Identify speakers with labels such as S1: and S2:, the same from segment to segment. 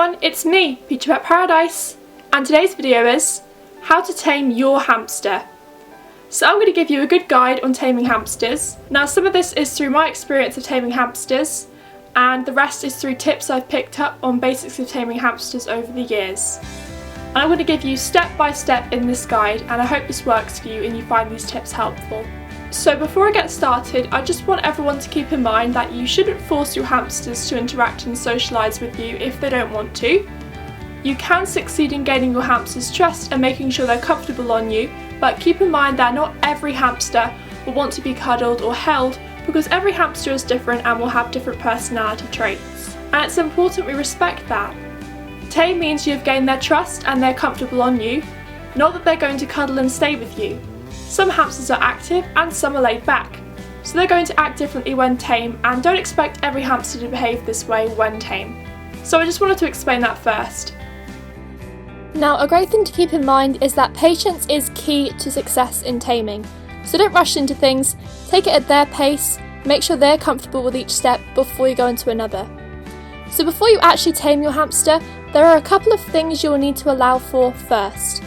S1: everyone, it's me, Peter at Paradise, and today's video is how to tame your hamster. So I'm going to give you a good guide on taming hamsters. Now some of this is through my experience of taming hamsters, and the rest is through tips I've picked up on basics of taming hamsters over the years. And I'm going to give you step by step in this guide, and I hope this works for you and you find these tips helpful. So before I get started, I just want everyone to keep in mind that you shouldn't force your hamsters to interact and socialise with you if they don't want to. You can succeed in gaining your hamster's trust and making sure they're comfortable on you, but keep in mind that not every hamster will want to be cuddled or held, because every hamster is different and will have different personality traits. And it's important we respect that. Tame means you've gained their trust and they're comfortable on you, not that they're going to cuddle and stay with you. Some hamsters are active and some are laid back, so they're going to act differently when tame, and don't expect every hamster to behave this way when tame. So I just wanted to explain that first.
S2: Now, a great thing to keep in mind is that patience is key to success in taming. So don't rush into things, take it at their pace, make sure they're comfortable with each step before you go into another. So before you actually tame your hamster, there are a couple of things you'll need to allow for first.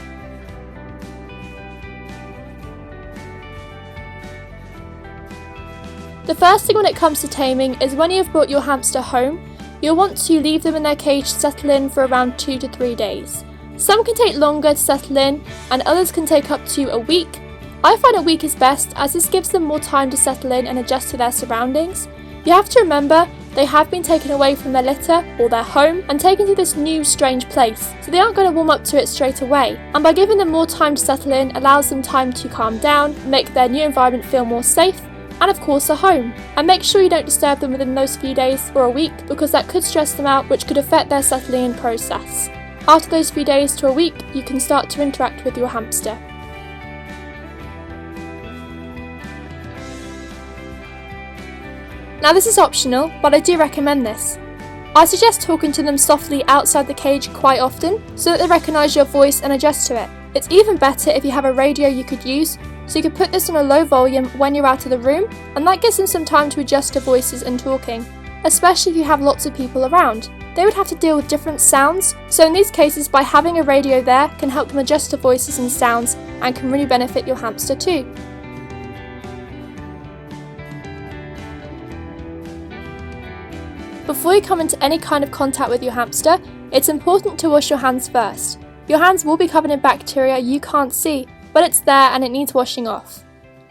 S2: The first thing when it comes to taming is when you've brought your hamster home, you'll want to leave them in their cage to settle in for around 2 to 3 days. Some can take longer to settle in and others can take up to a week. I find a week is best, as this gives them more time to settle in and adjust to their surroundings. You have to remember they have been taken away from their litter or their home and taken to this new strange place, so they aren't going to warm up to it straight away. And by giving them more time to settle in allows them time to calm down, make their new environment feel more safe, and of course a home. And make sure you don't disturb them within those few days or a week, because that could stress them out, which could affect their settling in process. After those few days to a week, you can start to interact with your hamster. Now this is optional, but I do recommend this. I suggest talking to them softly outside the cage quite often, so that they recognise your voice and adjust to it. It's even better if you have a radio you could use, so you could put this on a low volume when you're out of the room, and that gives them some time to adjust to voices and talking, especially if you have lots of people around. They would have to deal with different sounds, so in these cases by having a radio there can help them adjust to voices and sounds, and can really benefit your hamster too. Before you come into any kind of contact with your hamster, it's important to wash your hands first. Your hands will be covered in bacteria you can't see, but it's there and it needs washing off.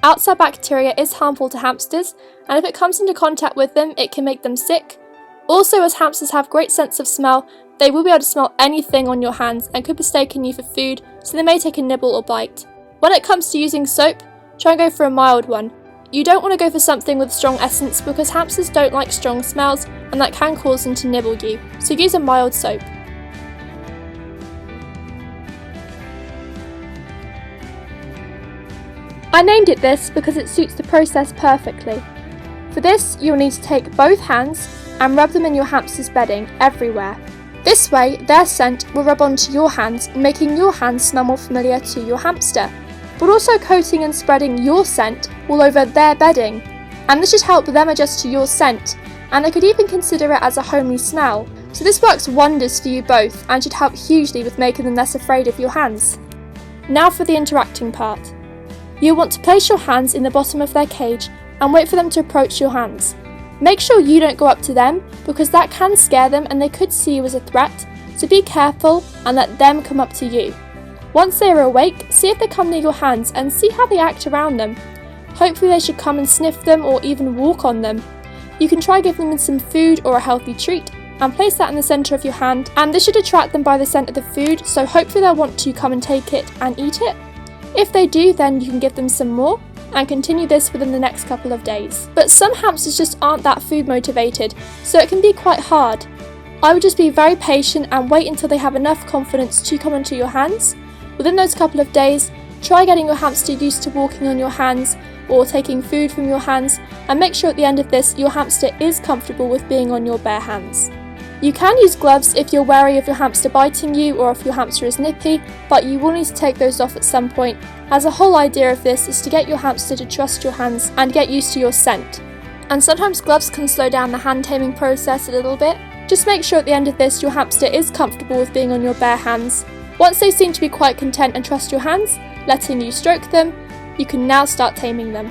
S2: Outside bacteria is harmful to hamsters, and if it comes into contact with them, it can make them sick. Also, as hamsters have great sense of smell, they will be able to smell anything on your hands and could mistake you for food, so they may take a nibble or bite. When it comes to using soap, try and go for a mild one. You don't want to go for something with strong essence, because hamsters don't like strong smells and that can cause them to nibble you, so use a mild soap. I named it this because it suits the process perfectly. For this, you'll need to take both hands and rub them in your hamster's bedding everywhere. This way, their scent will rub onto your hands, making your hands smell more familiar to your hamster, but also coating and spreading your scent all over their bedding. And this should help them adjust to your scent, and they could even consider it as a homely smell. So this works wonders for you both and should help hugely with making them less afraid of your hands. Now for the interacting part. You'll want to place your hands in the bottom of their cage and wait for them to approach your hands. Make sure you don't go up to them, because that can scare them and they could see you as a threat, so be careful and let them come up to you. Once they are awake, see if they come near your hands and see how they act around them. Hopefully they should come and sniff them or even walk on them. You can try giving them some food or a healthy treat and place that in the centre of your hand, and this should attract them by the scent of the food, so hopefully they'll want to come and take it and eat it. If they do, then you can give them some more and continue this within the next couple of days. But some hamsters just aren't that food motivated, so it can be quite hard. I would just be very patient and wait until they have enough confidence to come onto your hands. Within those couple of days, try getting your hamster used to walking on your hands or taking food from your hands, and make sure at the end of this your hamster is comfortable with being on your bare hands. You can use gloves if you're wary of your hamster biting you or if your hamster is nippy, but you will need to take those off at some point, as the whole idea of this is to get your hamster to trust your hands and get used to your scent. And sometimes gloves can slow down the hand taming process a little bit, Just make sure at the end of this your hamster is comfortable with being on your bare hands. Once they seem to be quite content and trust your hands, letting you stroke them, you can now start taming them.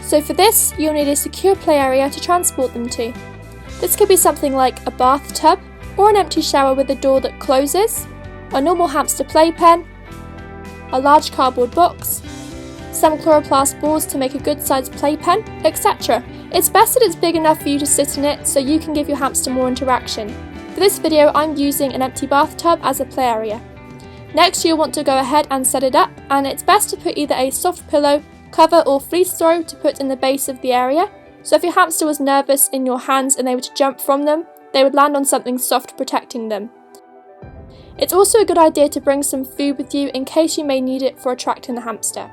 S2: So for this, you'll need a secure play area to transport them to. This could be something like a bathtub, or an empty shower with a door that closes, a normal hamster playpen, a large cardboard box, some chloroplast boards to make a good sized playpen, etc. It's best that it's big enough for you to sit in it so you can give your hamster more interaction. For this video, I'm using an empty bathtub as a play area. Next, you'll want to go ahead and set it up, and it's best to put either a soft pillow, cover or fleece throw to put in the base of the area, so if your hamster was nervous in your hands and they were to jump from them, they would land on something soft protecting them. It's also a good idea to bring some food with you in case you may need it for attracting the hamster.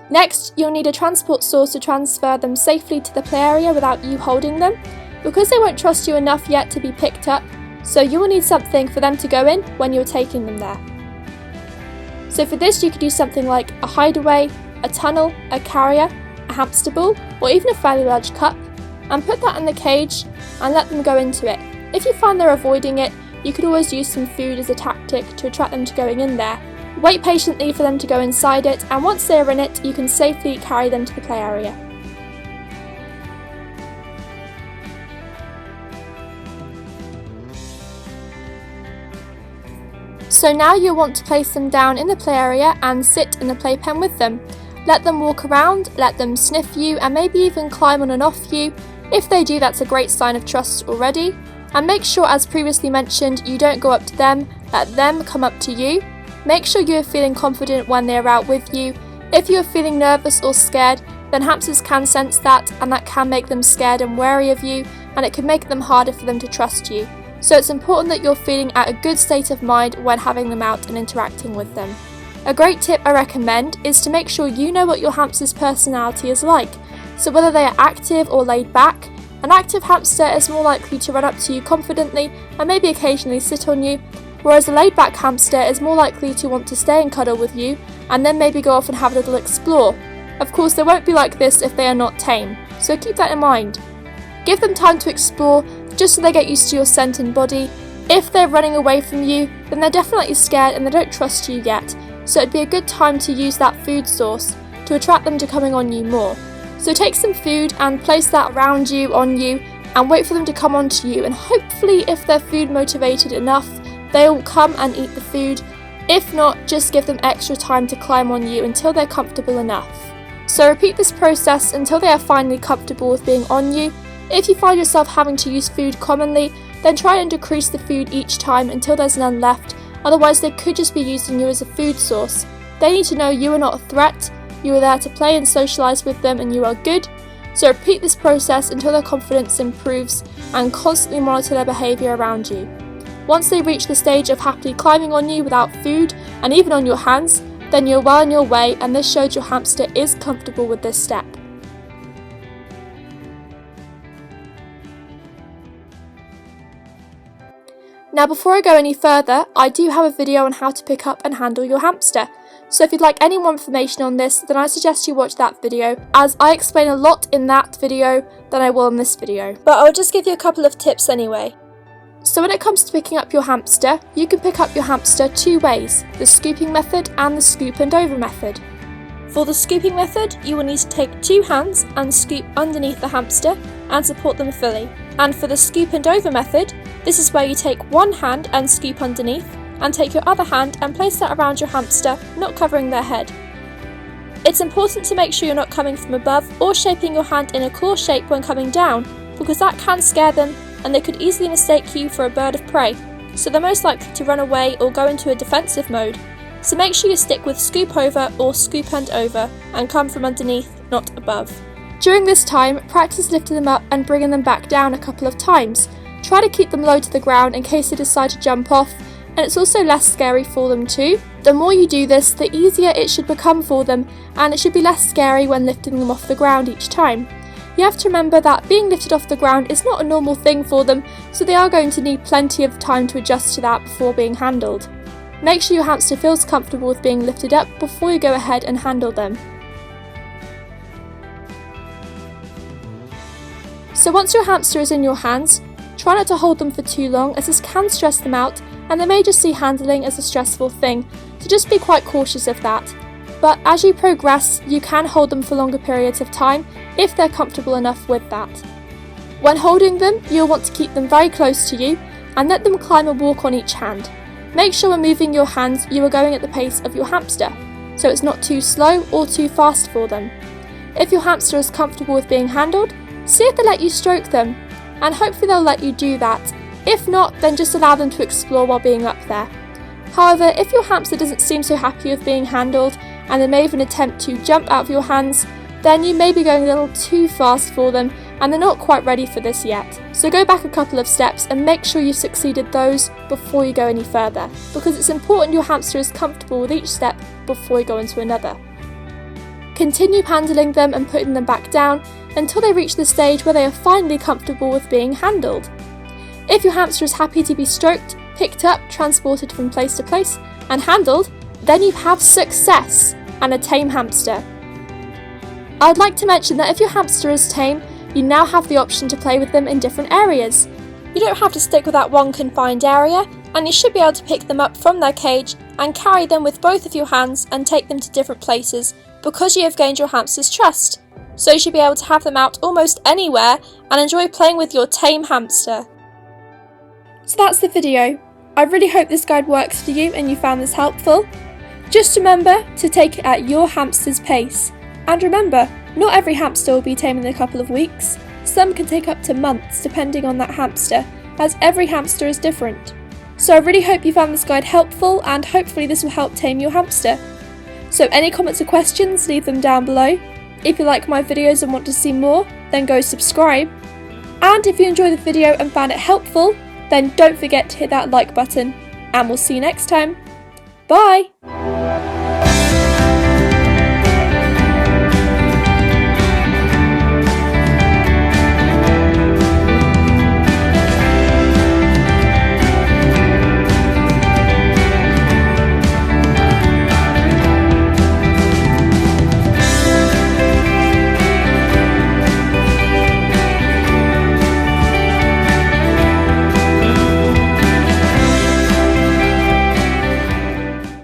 S2: Next, you'll need a transport source to transfer them safely to the play area without you holding them, because they won't trust you enough yet to be picked up, so you will need something for them to go in when you're taking them there. So for this you could use something like a hideaway, a tunnel, a carrier, a hamster ball, or even a fairly large cup, and put that in the cage and let them go into it. If you find they're avoiding it, you could always use some food as a tactic to attract them to going in there. Wait patiently for them to go inside it, and once they're in it, you can safely carry them to the play area. So now you'll want to place them down in the play area and sit in the playpen with them. Let them walk around, let them sniff you, and maybe even climb on and off you. If they do, that's a great sign of trust already. And make sure, as previously mentioned, you don't go up to them, let them come up to you. Make sure you are feeling confident when they are out with you. If you are feeling nervous or scared, then hamsters can sense that, and that can make them scared and wary of you, and it can make them harder for them to trust you. So it's important that you're feeling at a good state of mind when having them out and interacting with them. A great tip I recommend is to make sure you know what your hamster's personality is like. So whether they are active or laid back, an active hamster is more likely to run up to you confidently and maybe occasionally sit on you, whereas a laid-back hamster is more likely to want to stay and cuddle with you and then maybe go off and have a little explore. Of course, they won't be like this if they are not tame, so keep that in mind. Give them time to explore, just so they get used to your scent and body. If they're running away from you, then they're definitely scared and they don't trust you yet, so it'd be a good time to use that food source to attract them to coming on you more. So take some food and place that around you, on you, and wait for them to come onto you, and hopefully if they're food motivated enough, they'll come and eat the food. If not, just give them extra time to climb on you until they're comfortable enough. So repeat this process until they are finally comfortable with being on you. If you find yourself having to use food commonly, then try and decrease the food each time until there's none left, otherwise they could just be using you as a food source. They need to know you are not a threat, you are there to play and socialise with them and you are good. So repeat this process until their confidence improves and constantly monitor their behaviour around you. Once they reach the stage of happily climbing on you without food and even on your hands, then you're well on your way, and this shows your hamster is comfortable with this step. Now before I go any further, I do have a video on how to pick up and handle your hamster. So if you'd like any more information on this, then I suggest you watch that video, as I explain a lot in that video than I will in this video. But I'll just give you a couple of tips anyway. So when it comes to picking up your hamster, you can pick up your hamster two ways, the scooping method and the scoop and over method. For the scooping method, you will need to take two hands and scoop underneath the hamster and support them fully. And for the scoop and over method, this is where you take one hand and scoop underneath, and take your other hand and place that around your hamster, not covering their head. It's important to make sure you're not coming from above or shaping your hand in a claw shape when coming down, because that can scare them and they could easily mistake you for a bird of prey, so they're most likely to run away or go into a defensive mode. So make sure you stick with scoop over or scoop and over and come from underneath, not above. During this time, practice lifting them up and bringing them back down a couple of times. Try to keep them low to the ground in case they decide to jump off, and it's also less scary for them too. The more you do this, the easier it should become for them, and it should be less scary when lifting them off the ground each time. You have to remember that being lifted off the ground is not a normal thing for them, so they are going to need plenty of time to adjust to that before being handled. Make sure your hamster feels comfortable with being lifted up before you go ahead and handle them. So once your hamster is in your hands, try not to hold them for too long, as this can stress them out and they may just see handling as a stressful thing, so just be quite cautious of that. But as you progress, you can hold them for longer periods of time if they're comfortable enough with that. When holding them, you'll want to keep them very close to you and let them climb and walk on each hand. Make sure when moving your hands you are going at the pace of your hamster, so it's not too slow or too fast for them. If your hamster is comfortable with being handled, see if they let you stroke them, and hopefully they'll let you do that. If not, then just allow them to explore while being up there. However, if your hamster doesn't seem so happy with being handled, and they may even attempt to jump out of your hands, then you may be going a little too fast for them, and they're not quite ready for this yet. So go back a couple of steps and make sure you've succeeded those before you go any further, because it's important your hamster is comfortable with each step before you go into another. Continue handling them and putting them back down until they reach the stage where they are finally comfortable with being handled. If your hamster is happy to be stroked, picked up, transported from place to place, and handled, then you have success and a tame hamster. I would like to mention that if your hamster is tame, you now have the option to play with them in different areas. You don't have to stick with that one confined area, and you should be able to pick them up from their cage and carry them with both of your hands and take them to different places because you have gained your hamster's trust. So you should be able to have them out almost anywhere and enjoy playing with your tame hamster. So that's the video. I really hope this guide works for you and you found this helpful. Just remember to take it at your hamster's pace. And remember, not every hamster will be tame in a couple of weeks. Some can take up to months depending on that hamster, as every hamster is different. So I really hope you found this guide helpful, and hopefully this will help tame your hamster. So any comments or questions, leave them down below. If you like my videos and want to see more, then go subscribe. And if you enjoyed the video and found it helpful, then don't forget to hit that like button, and we'll see you next time. Bye!